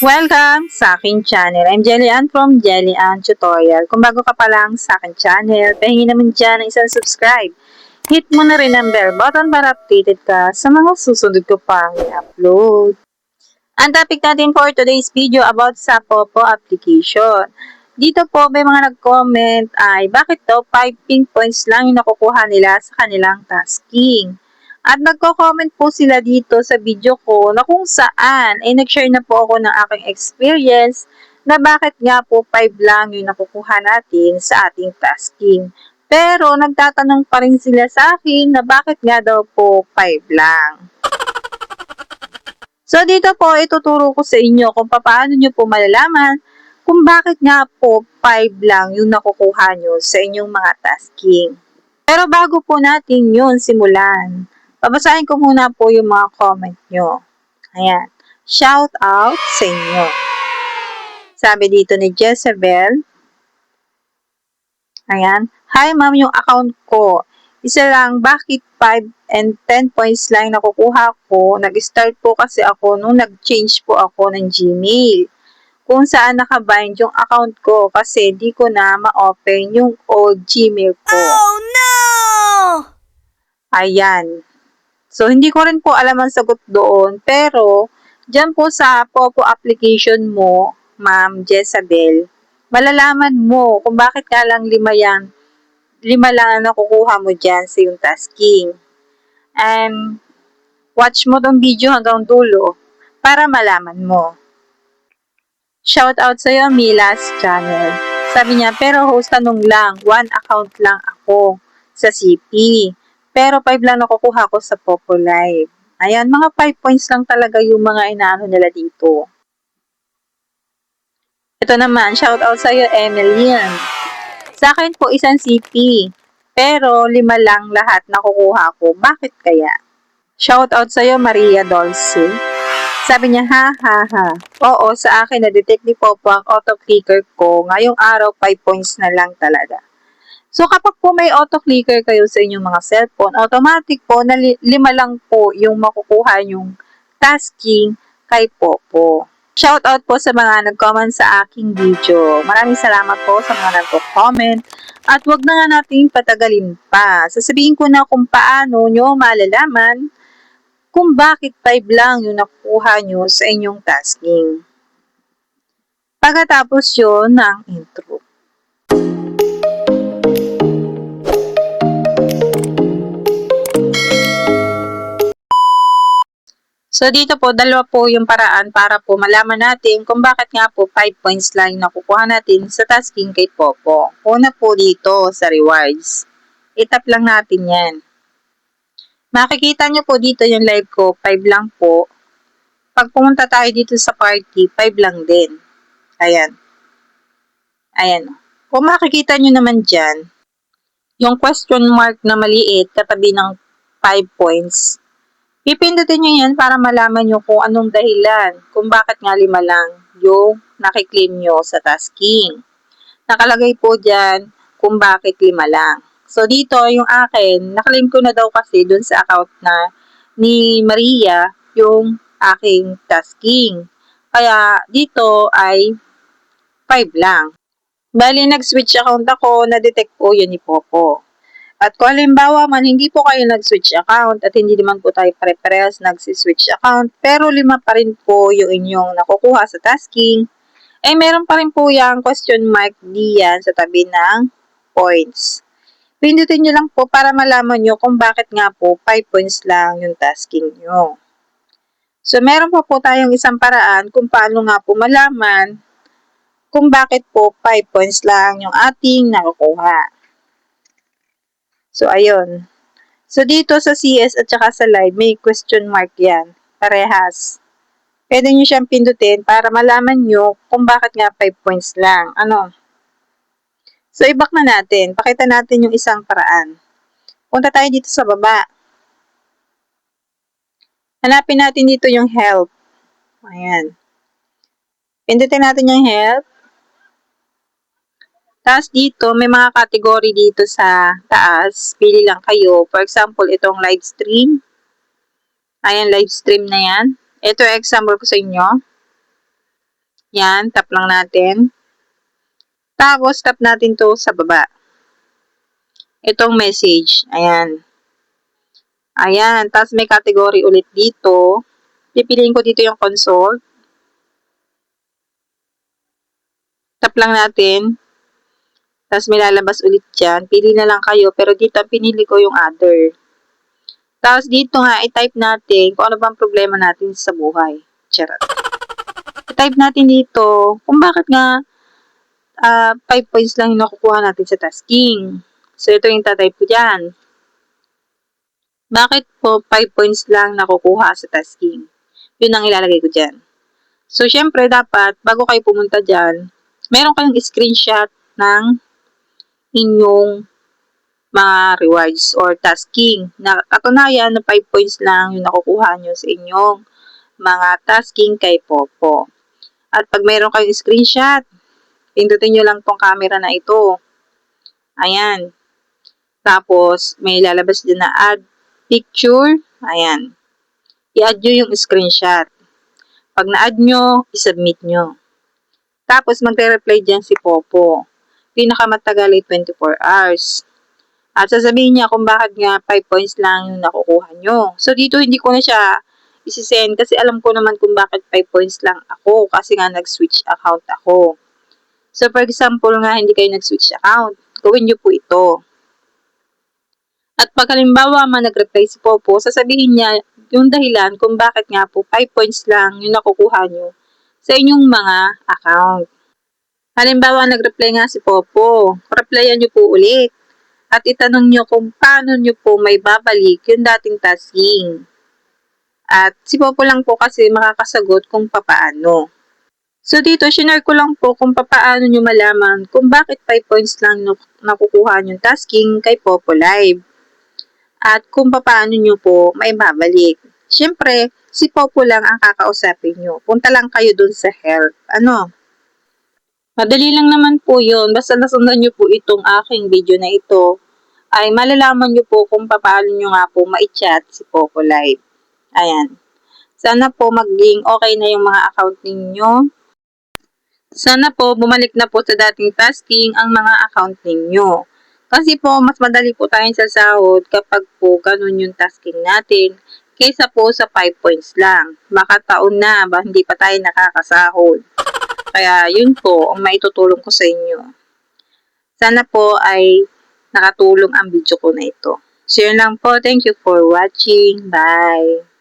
Welcome sa aking channel. I'm Jelly-Ann from Jelly-Ann Tutorial. Kung bago ka pa lang sa aking channel, pahingi naman dyan ng isang subscribe. Hit mo na rin ang bell button para updated ka sa mga susunod ko pang i-upload. Ang topic natin for today's video about sa Popo application. Dito po may mga nag-comment ay bakit daw 5 pink points lang yung nakukuha nila sa kanilang tasking. At nagko-comment po sila dito sa video ko na kung saan ay nag-share na po ako ng aking experience na bakit nga po 5 lang yung nakukuha natin sa ating tasking. Pero nagtatanong pa rin sila sa akin na bakit nga daw po 5 lang. So dito po ituturo ko sa inyo kung paano nyo po malalaman kung bakit nga po 5 lang yung nakukuha nyo sa inyong mga tasking. Pero bago po natin yun simulan, babasahin ko muna po yung mga comment nyo. Ayan. Shout out sa inyo. Sabi dito ni Jezebel. Ayan. Hi ma'am, yung account ko. Isa lang, bakit 5 and 10 points lang nakukuha ko? Nag-start po kasi ako nung nag-change po ako ng Gmail. Kung saan nakabind yung account ko kasi di ko na ma-open yung old Gmail ko. Oh no! Ayan. So, hindi ko rin po alam ang sagot doon. Pero, dyan po sa Popo application mo, Ma'am Jezabel, malalaman mo kung bakit nga lang 5 yan. 5 lang ang nakukuha mo dyan sa yung tasking. And, watch mo tong video hanggang dulo para malaman mo. Shout out sa'yo, Mila's channel. Sabi niya, pero host tanong lang, 1 account lang ako sa CP. Pero 5 lang nakukuha ko sa Popo Live. Ayan, mga 5 points lang talaga yung mga inaano nila dito. Ito naman, shout out sa'yo, Emilian. Sa akin po isang CP. Pero 5 lang lahat nakukuha ko. Bakit kaya? Shout out sa'yo, Maria Dolce. Sabi niya, ha, ha, ha. Oo, sa akin na-detect ni Popo ang auto-clicker ko. Ngayong araw, 5 points na lang talaga. So, kapag po may auto-clicker kayo sa inyong mga cellphone, automatic po na 5 lang po yung makukuha yung tasking kay Popo. Shoutout po sa mga nag-comment sa aking video. Maraming salamat po sa mga nag-comment. At wag na nga natin patagalin pa. Sasabihin ko na kung paano nyo malalaman kung bakit 5 lang yung nakukuha nyo sa inyong tasking. Pagkatapos yun ng intro. So, dito po, dalawa po yung paraan para po malaman natin kung bakit nga po 5 points lang yung nakukuha natin sa tasking kay Popo. Una po dito sa rewards. Itap lang natin yan. Makikita nyo po dito yung live ko, 5 lang po. Pag pumunta tayo dito sa party, 5 lang din. Ayan. Ayan. Kung makikita nyo naman dyan, yung question mark na maliit katabi ng 5 points, pipindutin nyo yan para malaman nyo kung anong dahilan, kung bakit nga 5 lang yung nakiklaim nyo sa tasking. Nakalagay po dyan kung bakit 5 lang. So, dito, yung akin, naklaim ko na daw kasi dun sa account na ni Maria yung aking tasking. Kaya, dito ay 5 lang. Bali, nag-switch account ako, na-detect po yun ni Popo. At kung halimbawa man, hindi po kayo nag-switch account at hindi naman po tayo pare-parehas nag-switch account, pero 5 pa rin po yung inyong nakukuha sa tasking, eh meron pa rin po yung question mark diyan sa tabi ng points. Pindutin nyo lang po para malaman nyo kung bakit nga po 5 points lang yung tasking nyo. So, meron pa po tayong isang paraan kung paano nga po malaman kung bakit po 5 points lang yung ating nakukuha. So, ayun. So, dito sa CS at saka sa live, may question mark yan. Parehas. Pwede nyo siyang pindutin para malaman nyo kung bakit nga 5 points lang. Ano? So, i-back na natin. Pakita natin yung isang paraan. Punta tayo dito sa baba. Hanapin natin dito yung help. Ayan. Pindutin natin yung help. Tapos dito, may mga category dito sa taas. Pili lang kayo. For example, itong live stream. Ayan, live stream na yan. Ito yung example ko sa inyo. Yan, tap lang natin. Tapos, tap natin to sa baba. Itong message. Ayan. Ayan. Tapos, may category ulit dito. Pipiliin ko dito yung consult. Tap lang natin. Tapos, may lalabas ulit dyan. Pili na lang kayo. Pero dito, pinili ko yung other. Tapos, dito nga, i-type natin kung ano bang problema natin sa buhay. Charot. I-type natin dito kung bakit nga 5 points lang yung nakukuha natin sa tasking. So, ito yung tatype ko dyan. Bakit po 5 points lang nakukuha sa tasking? Yun ang ilalagay ko dyan. So, syempre, dapat, bago kayo pumunta dyan, meron kayong screenshot ng inyong mga rewards or tasking. Na katunayan na 5 points lang yung nakukuha nyo sa inyong mga tasking kay Popo. At pag meron kayong screenshot, pindutin nyo lang tong camera na ito. Ayan. Tapos, may lalabas din na add picture. Ayan. I-add nyo yung screenshot. Pag na-add nyo, i-submit nyo. Tapos, magre-reply dyan si Popo. Pinakamatagal ay 24 hours. At sasabihin niya kung bakit nga 5 points lang yung nakukuha nyo. So, dito hindi ko na siya isi-send kasi alam ko naman kung bakit 5 points lang ako kasi nga nag-switch account ako. So, for example nga, hindi kayo nag-switch account. Gawin nyo po ito. At pag halimbawa nag-reply si Popo, sasabihin niya yung dahilan kung bakit nga po 5 points lang yung nakukuha nyo sa inyong mga account. Halimbawa, nag-reply nga si Popo, replyan nyo po ulit. At itanong nyo kung paano nyo po may babalik yung dating tasking. At si Popo lang po kasi makakasagot kung papaano. So dito, shinare ko lang po kung papaano nyo malaman kung bakit 5 points lang nakukuha yung tasking kay Popo Live. At kung paano nyo po may babalik. Siyempre, si Popo lang ang kakausapin nyo. Punta lang kayo dun sa help. Ano? Madali lang naman po yun. Basta nasundan nyo po itong aking video na ito, ay malalaman nyo po kung paano nyo nga po ma-chat si Popo Live. Ayan. Sana po maging okay na yung mga account ninyo. Sana po bumalik na po sa dating tasking ang mga account ninyo. Kasi po, mas madali po tayong sasahod kapag po ganun yung tasking natin kaysa po sa 5 points lang. Baka taon na, hindi pa tayo nakakasahod. Kaya yun po ang maitutulong ko sa inyo. Sana po ay nakatulong ang video ko na ito. So yun lang po. Thank you for watching. Bye!